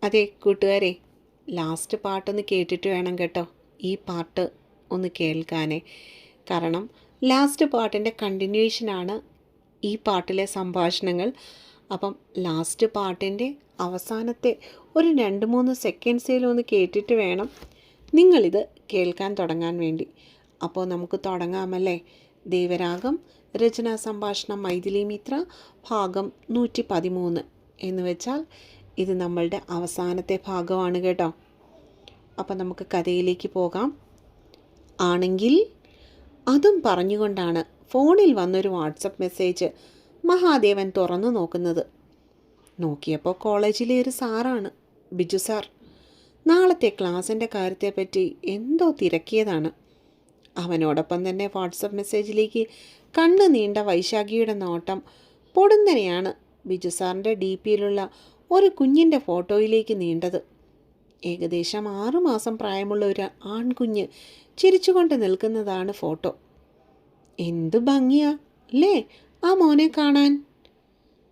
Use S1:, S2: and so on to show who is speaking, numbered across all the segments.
S1: അതെ കൂട്ടുകാരെ, ലാസ്റ്റ് പാട്ടൊന്ന് കേട്ടിട്ട് വേണം കേട്ടോ ഈ പാട്ട് ഒന്ന് കേൾക്കാനേ. കാരണം ലാസ്റ്റ് പാട്ടിൻ്റെ കണ്ടിന്യൂഷനാണ് ഈ പാട്ടിലെ സംഭാഷണങ്ങൾ. അപ്പം ലാസ്റ്റ് പാട്ടിൻ്റെ അവസാനത്തെ ഒരു 2-3 സെക്കൻഡ്സിലൊന്ന് കേട്ടിട്ട് വേണം നിങ്ങളിത് കേൾക്കാൻ തുടങ്ങാൻ വേണ്ടി. അപ്പോൾ നമുക്ക് തുടങ്ങാമല്ലേ? ദേവരാഗം രചനാ സംഭാഷണം മൈഥിലി മിത്ര ഭാഗം 113 എന്ന് വെച്ചാൽ ഇത് നമ്മളുടെ അവസാനത്തെ ഭാഗമാണ് കേട്ടോ. അപ്പം നമുക്ക് കഥയിലേക്ക് പോകാം. ആണെങ്കിൽ അതും പറഞ്ഞുകൊണ്ടാണ് ഫോണിൽ വന്നൊരു വാട്സപ്പ് മെസ്സേജ് മഹാദേവൻ തുറന്നു നോക്കുന്നത്. നോക്കിയപ്പോൾ കോളേജിലെ ഒരു സാറാണ്, ബിജു സാർ. നാളത്തെ ക്ലാസ്സിൻ്റെ കാര്യത്തെപ്പറ്റി എന്തോ തിരക്കിയതാണ്. അവനോടൊപ്പം തന്നെ വാട്സപ്പ് മെസ്സേജിലേക്ക് കണ്ണു നീണ്ട വൈശാഖിയുടെ നോട്ടം പൊടുന്നനെയാണ് ബിജു സാറിൻ്റെ DP-യിലുള്ള ഒരു കുഞ്ഞിൻ്റെ ഫോട്ടോയിലേക്ക് നീണ്ടത്. ഏകദേശം 6 മാസം പ്രായമുള്ള ഒരു ആൺകുഞ്ഞ് ചിരിച്ചുകൊണ്ട് നിൽക്കുന്നതാണ് ഫോട്ടോ. എന്ത് ഭംഗിയാ അല്ലേ ആ മോനെ കാണാൻ.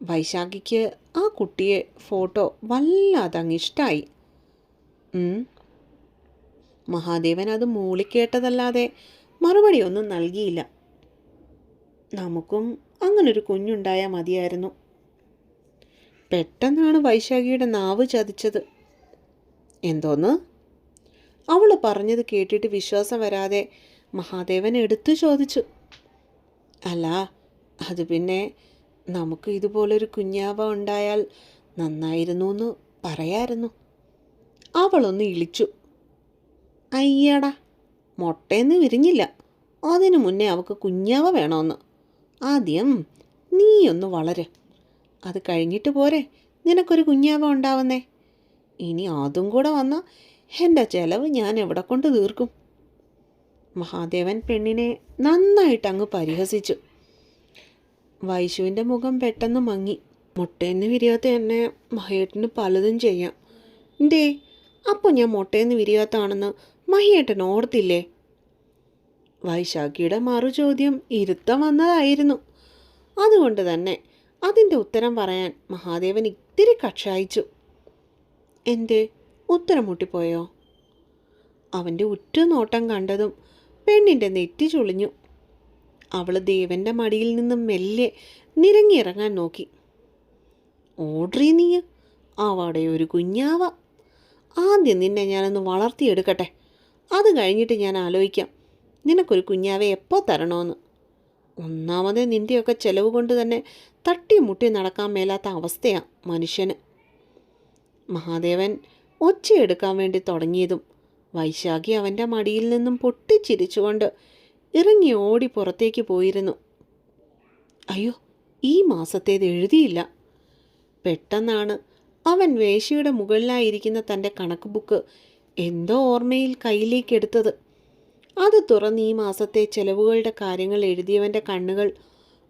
S1: വൈശാഖിക്ക് ആ കുട്ടിയെ ഫോട്ടോ വല്ലാതെ അങ്ങിഷ്ടായി. മഹാദേവൻ അത് മൂളിക്കേട്ടതല്ലാതെ മറുപടി ഒന്നും നൽകിയില്ല. നമുക്കും അങ്ങനൊരു കുഞ്ഞുണ്ടായാൽ മതിയായിരുന്നു. പെട്ടെന്നാണ് വൈശാഖിയുടെ നാവ് ചതിച്ചത്. എന്തോന്ന്? അവൾ പറഞ്ഞത് കേട്ടിട്ട് വിശ്വാസം വരാതെ മഹാദേവൻ എടുത്തു ചോദിച്ചു. അല്ല, അത് പിന്നെ നമുക്ക് ഇതുപോലൊരു കുഞ്ഞാവ ഉണ്ടായാൽ നന്നായിരുന്നു എന്ന് പറയായിരുന്നു. അവളൊന്ന് ഇളിച്ചു. അയ്യടാ, മുട്ടയെന്ന് വിരിഞ്ഞില്ല, അതിനു മുന്നേ അവൾക്ക് കുഞ്ഞാവ വേണമെന്ന്. ആദ്യം നീയൊന്ന് വളര്, അത് കഴിഞ്ഞിട്ട് പോരെ നിനക്കൊരു കുഞ്ഞാവ ഉണ്ടാവുന്നേ. ഇനി അതും കൂടെ വന്നാൽ എൻ്റെ ചെലവ് ഞാൻ എവിടെ കൊണ്ട് തീർക്കും? മഹാദേവൻ പെണ്ണിനെ നന്നായിട്ട് അങ്ങ് പരിഹസിച്ചു. വൈശുവിൻ്റെ മുഖം പെട്ടെന്ന് മങ്ങി. മുട്ടയെന്ന് വിരിയാത്ത എന്നെ മഹേട്ടന് പലതും ചെയ്യാം. എന്തേ അപ്പോൾ ഞാൻ മുട്ടയെന്ന് വിരിയാത്താണെന്ന് മഹിയേട്ടൻ ഓർത്തില്ലേ? വൈശാഖിയുടെ മറുചോദ്യം ഇരുത്തം വന്നതായിരുന്നു. അതുകൊണ്ട് തന്നെ അതിൻ്റെ ഉത്തരം പറയാൻ മഹാദേവൻ ഇത്തിരി കക്ഷായിച്ചു. എന്തേ, ഉത്തരം മുട്ടിപ്പോയോ? അവൻ്റെ ഉറ്റുനോട്ടം കണ്ടതും പെണ്ണിൻ്റെ നെറ്റി ചുളിഞ്ഞു. അവൾ ദേവൻ്റെ മടിയിൽ നിന്നും മെല്ലെ നിരങ്ങിയിറങ്ങാൻ നോക്കി. ഓഡ്രി, നീ അവിടെ ഒരു കുഞ്ഞാവ. ആദ്യം നിന്നെ ഞാനൊന്ന് വളർത്തിയെടുക്കട്ടെ, അത് കഴിഞ്ഞിട്ട് ഞാൻ ആലോചിക്കാം നിനക്കൊരു കുഞ്ഞാവെ എപ്പോൾ തരണമെന്ന്. ഒന്നാമത് നിൻ്റെയൊക്കെ ചെലവ് കൊണ്ട് തന്നെ തട്ടി മുട്ടി നടക്കാൻ മേലാത്ത അവസ്ഥയാണ് മനുഷ്യന്. മഹാദേവൻ ഒച്ചയെടുക്കാൻ വേണ്ടി തുടങ്ങിയതും വൈശാഖി അവൻ്റെ മടിയിൽ നിന്നും പൊട്ടിച്ചിരിച്ചുകൊണ്ട് ഇറങ്ങി ഓടി പുറത്തേക്ക് പോയിരുന്നു. അയ്യോ, ഈ മാസത്തേത് എഴുതിയില്ല. പെട്ടെന്നാണ് അവൻ വേശിയുടെ മുകളിലായിരിക്കുന്ന തൻ്റെ കണക്ക് ബുക്ക് എന്തോ ഓർമ്മയിൽ കയ്യിലേക്കെടുത്തത്. അത് തുറന്ന് ഈ മാസത്തെ ചെലവുകളുടെ കാര്യങ്ങൾ എഴുതിയവൻ്റെ കണ്ണുകൾ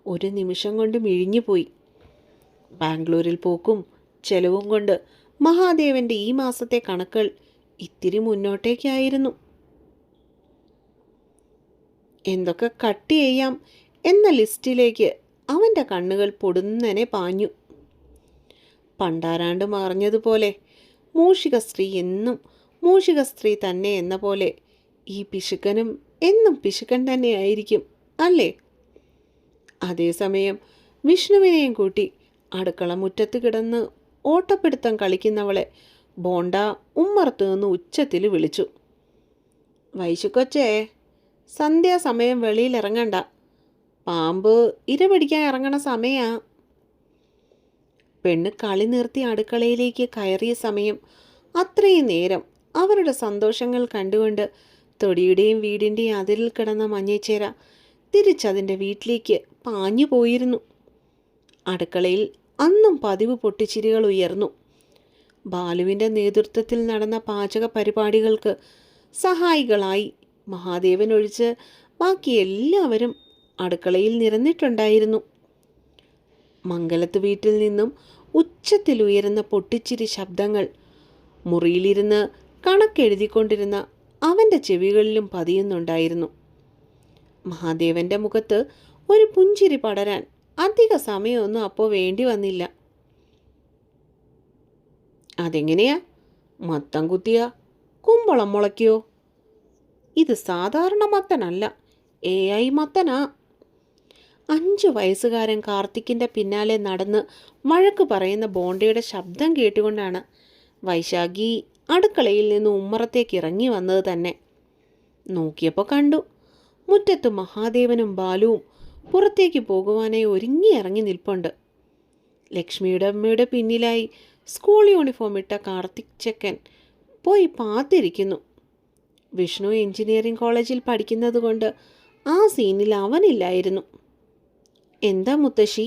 S1: ഒരു നിമിഷം കൊണ്ട് മിഴിഞ്ഞുപോയി. ബാംഗ്ലൂരിൽ പോക്കും ചെലവും കൊണ്ട് മഹാദേവൻ്റെ ഈ മാസത്തെ കണക്കുകൾ ഇത്തിരി മുന്നോട്ടേക്കായിരുന്നു. എന്തൊക്കെ കട്ട് ചെയ്യാം എന്ന ലിസ്റ്റിലേക്ക് അവൻ്റെ കണ്ണുകൾ പൊടുന്നനെ പാഞ്ഞു. പണ്ടാരാണ്ട് മറിഞ്ഞതുപോലെ മൂഷിക സ്ത്രീ എന്നും മൂഷിക സ്ത്രീ തന്നെ എന്ന പോലെ ഈ പിശുക്കനും എന്നും പിശുക്കൻ തന്നെയായിരിക്കും അല്ലേ? അതേസമയം വിഷ്ണുവിനെയും കൂട്ടി അടുക്കള മുറ്റത്ത് കിടന്ന് ഓട്ടപ്പിടുത്തം കളിക്കുന്നവളെ ബോണ്ട ഉമ്മറത്തു നിന്ന് ഉച്ചത്തിൽ വിളിച്ചു. വൈശുക്കൊച്ചേ, സന്ധ്യാസമയം വെളിയിലിറങ്ങണ്ട, പാമ്പ് ഇരപിടിക്കാൻ ഇറങ്ങണ സമയാ. പെണ്ണ് കളി നിർത്തി അടുക്കളയിലേക്ക് കയറിയ സമയം അത്രയും നേരം അവരുടെ സന്തോഷങ്ങൾ കണ്ടുകൊണ്ട് തൊടിയുടെയും വീടിൻ്റെയും അതിരിൽ കിടന്ന മഞ്ഞച്ചേര തിരിച്ചതിൻ്റെ വീട്ടിലേക്ക് പാഞ്ഞു പോയിരുന്നു. അടുക്കളയിൽ അന്നും പതിവ് പൊട്ടിച്ചിരികൾ ഉയർന്നു. ബാലുവിൻ്റെ നേതൃത്വത്തിൽ നടന്ന പാചക പരിപാടികൾക്ക് സഹായികളായി മഹാദേവൻ ഒഴിച്ച് ബാക്കി എല്ലാവരും അടുക്കളയിൽ നിരന്നിട്ടുണ്ടായിരുന്നു. മംഗലത്ത് വീട്ടിൽ നിന്നും ഉച്ചത്തിൽ ഉയരുന്ന പൊട്ടിച്ചിരി ശബ്ദങ്ങൾ മുറിയിലിരുന്ന് കണക്കെഴുതിക്കൊണ്ടിരുന്ന അവൻ്റെ ചെവികളിലും പതിയുന്നുണ്ടായിരുന്നു. മഹാദേവൻ്റെ മുഖത്ത് ഒരു പുഞ്ചിരി പടരാൻ അധിക സമയമൊന്നും അപ്പോൾ വേണ്ടി വന്നില്ല. അതെങ്ങനെയാ? മത്തം കുത്തിയ കുമ്പളം മുളയ്ക്കോ? ഇത് സാധാരണ മത്തനല്ല, AI മത്തനാ. 5 വയസ്സുകാരൻ കാർത്തിക്കിൻ്റെ പിന്നാലെ നടന്ന് വഴക്ക് പറയുന്ന ബോണ്ടയുടെ ശബ്ദം കേട്ടുകൊണ്ടാണ് വൈശാഖി അടുക്കളയിൽ നിന്ന് ഉമ്മറത്തേക്ക് ഇറങ്ങി വന്നത് തന്നെ. നോക്കിയപ്പോൾ കണ്ടു, മുറ്റത്ത് മഹാദേവനും ബാലുവും പുറത്തേക്ക് പോകുവാനായി ഒരുങ്ങി ഇറങ്ങി നിൽപ്പുണ്ട്. ലക്ഷ്മിയുടെ അമ്മയുടെ പിന്നിലായി സ്കൂൾ യൂണിഫോം ഇട്ട കാർത്തിക് ചെക്കൻ പോയി പാത്തിരിക്കുന്നു. വിഷ്ണു എഞ്ചിനീയറിംഗ് കോളേജിൽ പഠിക്കുന്നത് കൊണ്ട് ആ സീനിൽ അവനില്ലായിരുന്നു. എന്താ മുത്തശ്ശി?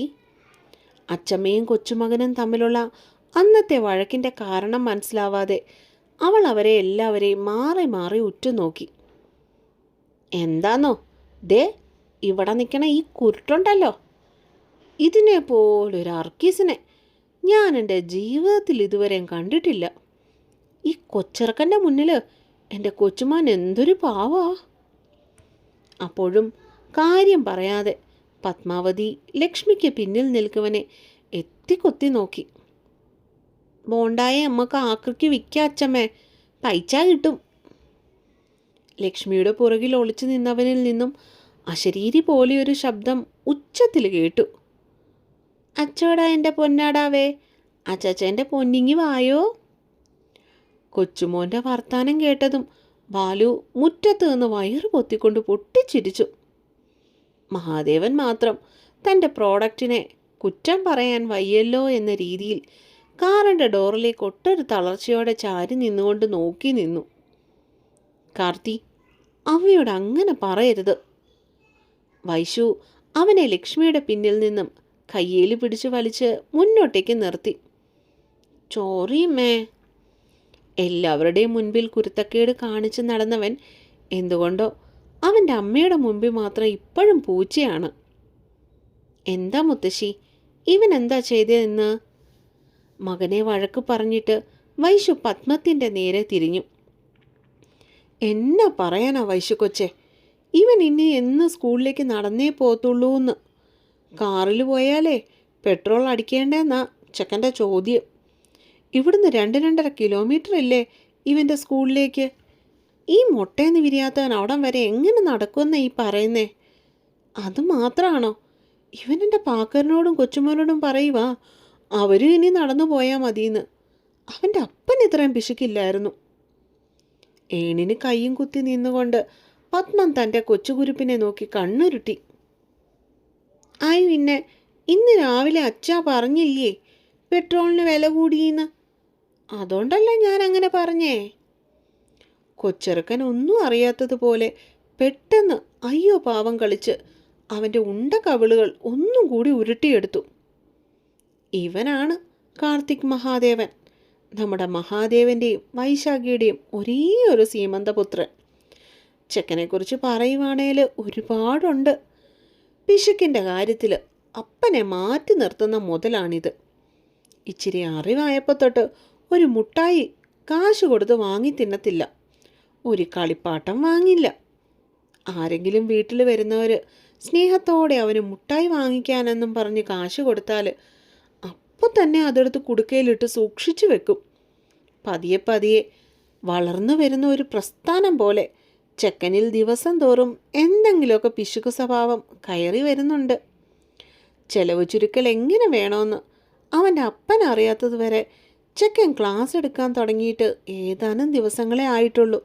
S1: അച്ചമ്മയും കൊച്ചുമകനും തമ്മിലുള്ള അന്നത്തെ വഴക്കിൻ്റെ കാരണം മനസ്സിലാവാതെ അവൾ അവരെ എല്ലാവരെയും മാറി മാറി ഉറ്റുനോക്കി. എന്താന്നോ, ദേ ഇവിടെ നിൽക്കണ ഈ കുരുട്ടുണ്ടല്ലോ, ഇതിനെ പോലൊരു അർക്കീസിനെ ഞാൻ എൻ്റെ ജീവിതത്തിൽ ഇതുവരെയും കണ്ടിട്ടില്ല. ഈ കൊച്ചിറക്കൻ്റെ മുന്നിൽ എൻ്റെ കൊച്ചുമാൻ എന്തൊരു പാവാ. അപ്പോഴും കാര്യം പറയാതെ പത്മാവതി ലക്ഷ്മിക്ക് പിന്നിൽ നിൽക്കുവനെ എത്തിക്കൊത്തി നോക്കി. ബോണ്ടായെ അമ്മക്ക് ആക്രിക്ക് വിൽക്കാം അച്ചമ്മേ, പൈസ കിട്ടും. ലക്ഷ്മിയുടെ പുറകിൽ ഒളിച്ചു നിന്നവനിൽ നിന്നും അശരീരി പോലെയൊരു ശബ്ദം ഉച്ചത്തിൽ കേട്ടു. അച്ചോടാ എൻ്റെ പൊന്നാടാവേ, അച്ചാച്ചൻ്റെ പൊന്നിങ്ങി വായോ. കൊച്ചുമോൻ്റെ വർത്താനം കേട്ടതും ബാലു മുറ്റത്ത് നിന്ന് വയറ് പൊത്തിക്കൊണ്ട് പൊട്ടിച്ചിരിച്ചു. മഹാദേവൻ മാത്രം തൻ്റെ പ്രോഡക്റ്റിനെ കുറ്റം പറയാൻ വയ്യല്ലോ എന്ന രീതിയിൽ കാറിൻ്റെ ഡോറിലേക്ക് ഒട്ടൊരു തളർച്ചയോടെ ചാരി നിന്നുകൊണ്ട് നോക്കി നിന്നു. കാർത്തി, അവയോട് അങ്ങനെ പറയരുത്. വൈശു അവനെ ലക്ഷ്മിയുടെ പിന്നിൽ നിന്നും കയ്യേലി പിടിച്ചു വലിച്ച് മുന്നോട്ടേക്ക് നിർത്തി. ചോറിയമ്മേ. എല്ലാവരുടെയും മുൻപിൽ കുരുത്തക്കേട് കാണിച്ച് നടന്നവൻ എന്തുകൊണ്ടോ അവൻ്റെ അമ്മയുടെ മുമ്പിൽ മാത്രം ഇപ്പോഴും പൂച്ചയാണ്. എന്താ മുത്തശ്ശി, ഇവൻ എന്താ ചെയ്തതെന്ന്? മകനെ വഴക്ക് പറഞ്ഞിട്ട് വൈശു പത്മത്തിൻ്റെ നേരെ തിരിഞ്ഞു. എന്നാ പറയാനാ വൈശു കൊച്ചെ, ഇവൻ ഇനി എന്ന് സ്കൂളിലേക്ക് നടന്നേ പോത്തുള്ളൂ എന്ന്. കാറിൽ പോയാലേ പെട്രോൾ അടിക്കേണ്ടെന്നാ ചെക്കൻ്റെ ചോദ്യം. ഇവിടുന്ന് 2-2.5 കിലോമീറ്റർ ഇല്ലേ ഇവൻ്റെ സ്കൂളിലേക്ക്? ഈ മുട്ടേന്ന് വിരിയാത്തവൻ അവിടം വരെ എങ്ങനെ നടക്കുമെന്നാ ഈ പറയുന്നേ? അതുമാത്രമാണോ, ഇവനെൻ്റെ പാക്കറിനോടും കൊച്ചുമോനോടും പറയുവാ അവരും ഇനി നടന്നു പോയാൽ മതിയെന്ന്. അവൻ്റെ അപ്പൻ ഇത്രയും പിശുക്കില്ലായിരുന്നു. ഏണിന് കൈയും കുത്തി നിന്നുകൊണ്ട് പത്മൻ തൻ്റെ കൊച്ചുകുരുപ്പിനെ നോക്കി കണ്ണുരുട്ടി. ആയി പിന്നെ ഇന്ന് രാവിലെ അച്ഛാ പറഞ്ഞില്ലേ പെട്രോളിന് വില കൂടിയെന്ന്? അതുകൊണ്ടല്ല ഞാൻ അങ്ങനെ പറഞ്ഞേ. കൊച്ചിറക്കൻ ഒന്നും അറിയാത്തതുപോലെ പെട്ടെന്ന് അയ്യോ പാവം കളിച്ച് അവൻ്റെ ഉണ്ട കവിളുകൾ ഒന്നും കൂടി ഉരുട്ടിയെടുത്തു. ഇവനാണ് കാർത്തിക് മഹാദേവൻ, നമ്മുടെ മഹാദേവൻ്റെയും വൈശാഖിയുടെയും ഒരേ ഒരു സീമന്തപുത്രൻ. ചെക്കനെക്കുറിച്ച് പറയുവാണേൽ ഒരുപാടുണ്ട്. പിശുക്കിൻ്റെ കാര്യത്തിൽ അപ്പനെ മാറ്റി നിർത്തുന്ന മുതലാണിത്. ഇച്ചിരി അറിവായപ്പോൾ തൊട്ട് ഒരു മുട്ടായി കാശ് കൊടുത്ത് വാങ്ങി തിന്നത്തില്ല, ഒരു കളിപ്പാട്ടം വാങ്ങില്ല. ആരെങ്കിലും വീട്ടിൽ വരുന്നവർ സ്നേഹത്തോടെ അവന് മുട്ടായി വാങ്ങിക്കാനെന്നും പറഞ്ഞ് കാശ് കൊടുത്താൽ അപ്പോൾ തന്നെ അതെടുത്ത് കുടുക്കയിലിട്ട് സൂക്ഷിച്ചു വെക്കും. പതിയെ പതിയെ വളർന്നു വരുന്ന ഒരു പ്രസ്ഥാനം പോലെ ചെക്കനിൽ ദിവസം തോറും എന്തെങ്കിലുമൊക്കെ പിശുക്ക് സ്വഭാവം കയറി വരുന്നുണ്ട്. ചെലവ് ചുരുക്കൽ എങ്ങനെ വേണമെന്ന് അവൻ്റെ അപ്പൻ അറിയാത്തത് വരെ ചെക്കൻ ക്ലാസ് എടുക്കാൻ തുടങ്ങിയിട്ട് ഏതാനും ദിവസങ്ങളെ ആയിട്ടുള്ളൂ.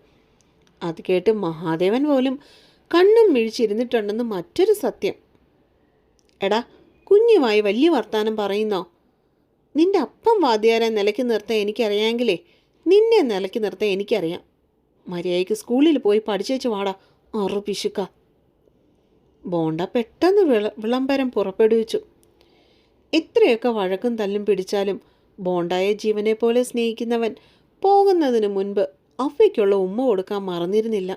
S1: അത് കേട്ട് മഹാദേവൻ പോലും കണ്ണും മിഴിച്ചിരുന്നിട്ടുണ്ടെന്ന് മറ്റൊരു സത്യം. എടാ, കുഞ്ഞുമായി വലിയ വർത്താനം പറയുന്നോ? നിന്റെ അപ്പം വാദ്യാരെ നിലയ്ക്ക് നിർത്താൻ എനിക്കറിയാമെങ്കിലേ നിന്നെ നിലയ്ക്ക് നിർത്താൻ എനിക്കറിയാം. മര്യാദയ്ക്ക് സ്കൂളിൽ പോയി പഠിച്ചേച്ച് വാടാ, പിശുക്ക. ബോണ്ട പെട്ടെന്ന് വിളംബരം പുറപ്പെടുവിച്ചു. എത്രയൊക്കെ വഴക്കും തല്ലും പിടിച്ചാലും ബോണ്ടായെ ജീവനെ പോലെ സ്നേഹിക്കുന്നവൻ പോകുന്നതിന് മുൻപ് അവയ്ക്കുള്ള ഉമ്മ കൊടുക്കാൻ മറന്നിരുന്നില്ല.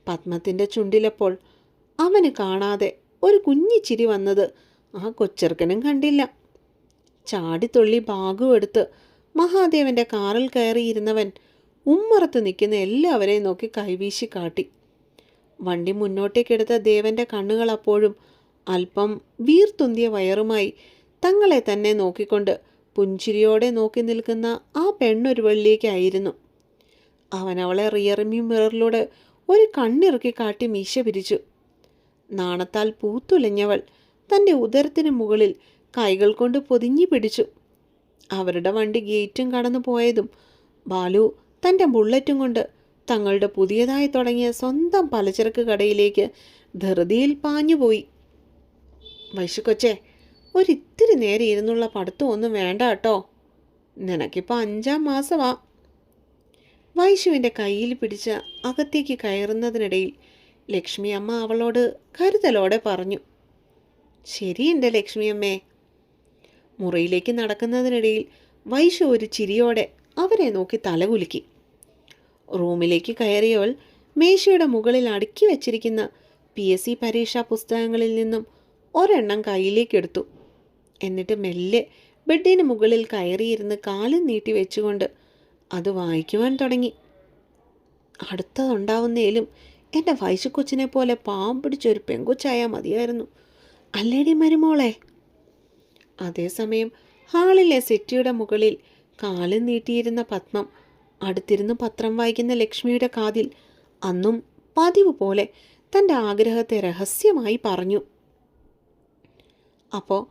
S1: പത്മത്തിൻ്റെ ചുണ്ടിലപ്പോൾ അവന് കാണാതെ ഒരു കുഞ്ഞിച്ചിരി വന്നത് ആ കൊച്ചെറുക്കനും കണ്ടില്ല. ചാടിത്തുള്ളി ബാഗും എടുത്ത് മഹാദേവൻ്റെ കാറിൽ കയറിയിരുന്നവൻ ഉമ്മറത്ത് നിൽക്കുന്ന എല്ലാവരെയും നോക്കി കൈവീശി കാട്ടി. വണ്ടി മുന്നോട്ടേക്കെടുത്ത ദേവൻ്റെ കണ്ണുകൾ അപ്പോഴും അല്പം വീർത്തുന്തിയ വയറുമായി തങ്ങളെ തന്നെ നോക്കിക്കൊണ്ട് പുഞ്ചിരിയോടെ നോക്കി നിൽക്കുന്ന ആ പെണ്ണൊരു വള്ളിയേക്കായിരുന്നു. അവൻ അവളെ റിയർമി മിററിലൂടെ ഒരു കണ്ണിറുക്കി കാട്ടി മീശ പിരിച്ചു. നാണത്താൽ പൂത്തുലഞ്ഞവൾ തൻ്റെ ഉദരത്തിന് മുകളിൽ കൈകൾ കൊണ്ട് പൊതിഞ്ഞു പിടിച്ചു. അവരുടെ വണ്ടി ഗേറ്റും കടന്നു പോയതും ബാലു തൻ്റെ ബുള്ളറ്റും കൊണ്ട് തങ്ങളുടെ പുതിയതായി തുടങ്ങിയ സ്വന്തം പലചരക്ക് കടയിലേക്ക് ധൃതിയിൽ പാഞ്ഞുപോയി. വൈശുക്കൊച്ചേ, ഒരിത്തിരി നേരെ ഇരുന്നുള്ള പഠിത്തമൊന്നും വേണ്ട കേട്ടോ. നിനക്കിപ്പോൾ 5-ാം മാസമാ. വൈശുവിൻ്റെ കയ്യിൽ പിടിച്ച് അകത്തേക്ക് കയറുന്നതിനിടയിൽ ലക്ഷ്മി അമ്മ അവളോട് കരുതലോടെ പറഞ്ഞു. ശരി എൻ്റെ ലക്ഷ്മിയമ്മേ. മുറിയിലേക്ക് നടക്കുന്നതിനിടയിൽ വൈശു ഒരു ചിരിയോടെ അവരെ നോക്കി തലകുലുക്കി. റൂമിലേക്ക് കയറിയവൾ മേശയുടെ മുകളിൽ അടുക്കി വച്ചിരിക്കുന്ന PSC പരീക്ഷാ പുസ്തകങ്ങളിൽ നിന്നും ഒരെണ്ണം കയ്യിലേക്കെടുത്തു. എന്നിട്ട് മെല്ലെ ബെഡിന് മുകളിൽ കയറിയിരുന്ന് കാലും നീട്ടി വെച്ചുകൊണ്ട് അത് വായിക്കുവാൻ തുടങ്ങി. അടുത്തതുണ്ടാവുന്നേലും എൻ്റെ വൈശുക്കൊച്ചിനെ പോലെ പാവം പിടിച്ചൊരു പെങ്കൊച്ചായാൽ മതിയായിരുന്നു, അല്ലേടി മരുമോളെ. അതേസമയം ഹാളിലെ സെറ്റിയുടെ മുകളിൽ കാലും നീട്ടിയിരുന്ന പത്മം അടുത്തിരുന്ന് പത്രം വായിക്കുന്ന ലക്ഷ്മിയുടെ കാതിൽ അന്നും പതിവ് പോലെ തൻ്റെ ആഗ്രഹത്തെ രഹസ്യമായി പറഞ്ഞു. അപ്പോൾ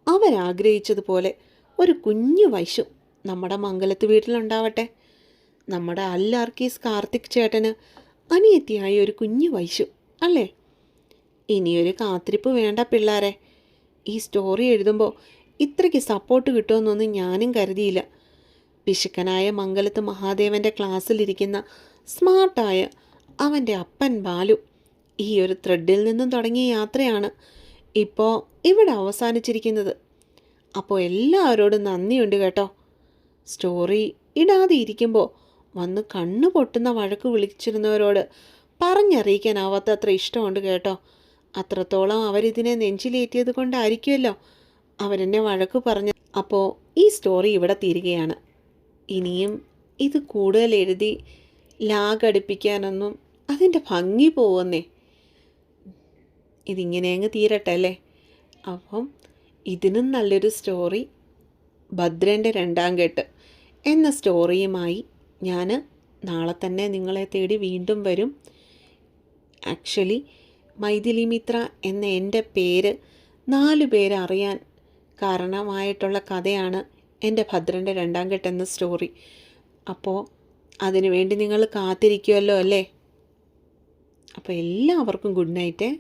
S1: അവരാഗ്രഹിച്ചതുപോലെ ഒരു കുഞ്ഞു വൈശു നമ്മുടെ മംഗലത്ത് വീട്ടിലുണ്ടാവട്ടെ. നമ്മുടെ അല്ലാർക്കീസ് കാർത്തിക് ചേട്ടന് അനിയത്തിയായി ഒരു കുഞ്ഞു വൈശു, അല്ലേ? ഇനിയൊരു കാത്തിരിപ്പ് വേണ്ട പിള്ളേരെ. ഈ സ്റ്റോറി എഴുതുമ്പോൾ ഇത്രയ്ക്ക് സപ്പോർട്ട് കിട്ടുമെന്നൊന്നും ഞാനും കരുതിയില്ല. പിശുക്കനായ മംഗലത്ത് മഹാദേവൻ്റെ ക്ലാസ്സിലിരിക്കുന്ന സ്മാർട്ടായ അവൻ്റെ അപ്പൻ ബാലു ഈ ഒരു ത്രെഡിൽ നിന്നും തുടങ്ങിയ യാത്രയാണ് ഇപ്പോൾ ഇവിടെ അവസാനിച്ചിരിക്കുന്നത്. അപ്പോൾ എല്ലാവരോടും നന്ദിയുണ്ട് കേട്ടോ. സ്റ്റോറി ഇടാതെ ഇരിക്കുമ്പോൾ വന്ന് കണ്ണു പൊട്ടുന്ന വഴക്ക് വിളിച്ചിരുന്നവരോട് പറഞ്ഞറിയിക്കാനാവാത്തത്ര ഇഷ്ടമുണ്ട് കേട്ടോ. അത്രത്തോളം അവരിതിനെ നെഞ്ചിലേറ്റിയത് കൊണ്ടായിരിക്കുമല്ലോ അവരെന്നെ വഴക്ക് പറഞ്ഞ്. അപ്പോൾ ഈ സ്റ്റോറി ഇവിടെ തീരുകയാണ്. ഇനിയും ഇത് കൂടുതൽ എഴുതി ലാഗടിപ്പിക്കാനൊന്നും അതിൻ്റെ ഭംഗി പോവുന്നേ. ഇതിങ്ങനെ അങ്ങ് തീരട്ടെ അല്ലേ. അപ്പം ഇതിനും നല്ലൊരു സ്റ്റോറി ഭദ്രൻ്റെ 2ാം കെട്ട് എന്ന സ്റ്റോറിയുമായി ഞാൻ നാളെ തന്നെ നിങ്ങളെ തേടി വീണ്ടും വരും. ആക്ച്വലി മൈഥിലി മിത്ര എന്ന എൻ്റെ പേര് 4 പേര് അറിയാൻ കാരണമായിട്ടുള്ള കഥയാണ് എൻ്റെ ഭദ്രൻ്റെ 2ാം കെട്ട് എന്ന സ്റ്റോറി. അപ്പോൾ അതിനുവേണ്ടി നിങ്ങൾ കാത്തിരിക്കുമല്ലോ അല്ലേ. അപ്പോൾ എല്ലാവർക്കും ഗുഡ് നൈറ്റ്.